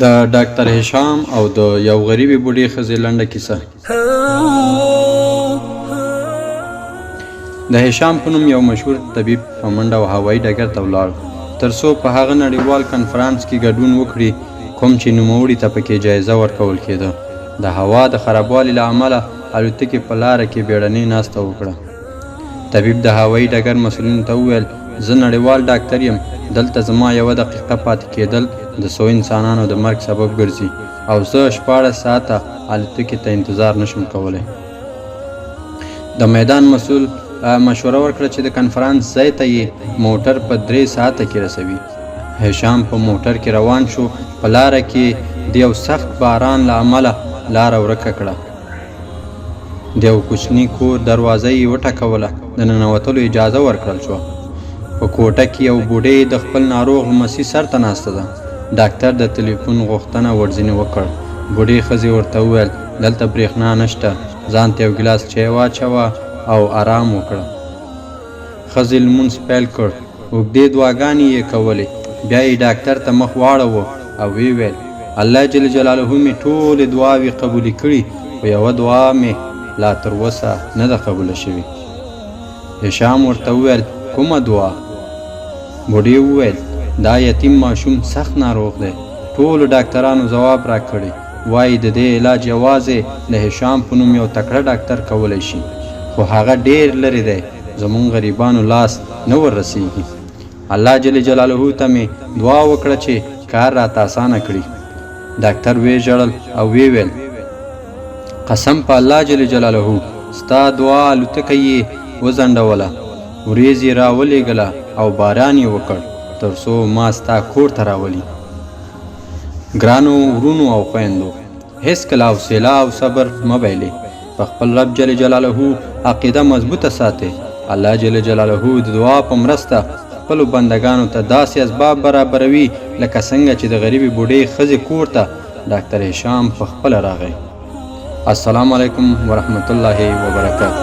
د ډاکټر هشام او د یو غریبې بوډۍ ښځې لنډه کیسه. د هشام په نوم یو مشهور طبیب په منډه او هوایي ډګر ته ولاړ تر څو په هغه نړیوال کنفرانس کې ګډون وکړي کوم چې نوموړي ته پکې جایزه ورکول کېده. د هوا د خرابوالي له امله الوتکې په لاره کې بیړنۍ ناسته وکړه. طبیب د هوایي ډګر مسؤلینو ته وویل زه نړیوال ډاکټر یم، دلته زما یوه دقیقه پاتې کېدل د څو انسانانو د مرګ سبب ګرځي او زه 14 ساعته الوتکې ته انتظار نشم کولی. د میدان مسؤل مشوره ورکړه چې د کنفرانس ځای ته یې موټر په 3 ساعته کې رسوي. هشام په موټر کې روان شو. په لاره کې د یو سخت باران له امله لاره ورکه کړه. د یو کوچني کور دروازه یې وټکوله. د ننوتلو اجازه ورکړل شوه. په کوټه کې یو بوډۍ د خپل ناروغ لمسي سر ته ناسته ده. ډاکټر د تلیفون غوښتنه ورځنې وکړ. بوډۍ ښځې ورته وویل دلته برېښنا نشته، ځان ته یو ګیلاس چای واچوه او آرام وکړه. ښځې لمونځ پیل کړ. اوږدې دعاګانې یې کولې. بیا یې ډاکټر ته مخ واړوه او ویې ویل الله جل جلاله مې ټولې دعاوې قبولې کړي، خو یوه دعا مې لا تر اوسه نه ده قبوله شوې. هشام ورته وویل کومه دعا؟ بوډۍ وویل دا یتیم ماشوم سخت ناروغ دی. ټولو ډاکټرانو ځواب راکړی، وایي د دې علاج یوازې د هشام په نوم یو تکړه ډاکټر کولی شي، خو هغه ډېر لرې دی، زموږ غریبانو لاس نه وررسیږي. الله جل جلاله ته مې دعا وکړه چې کار راته اسانه کړي. ډاکټر وژړل او ویې ویل قسم په الله جل جلاله ستا دعا الوتکه یې وځنډوله، وریځ یې راولېږله او باران یې وکړ تر څو ما ستا کور ته راولي. ګرانو ورونو او خویندو، هېڅکله حوصله او صبر مه بایلئ. په خپل رب جل جلاله عقیده مضبوطه ساتئ. الله جل جلاله د دعا په مرسته خپلو بندګانو ته داسې اسباب برابروي لکه څنګه چې د غریبې بوډۍ ښځې کور ته ډاکټر هشام په خپله راغی. السلام علیکم ورحمت الله وبرکاته.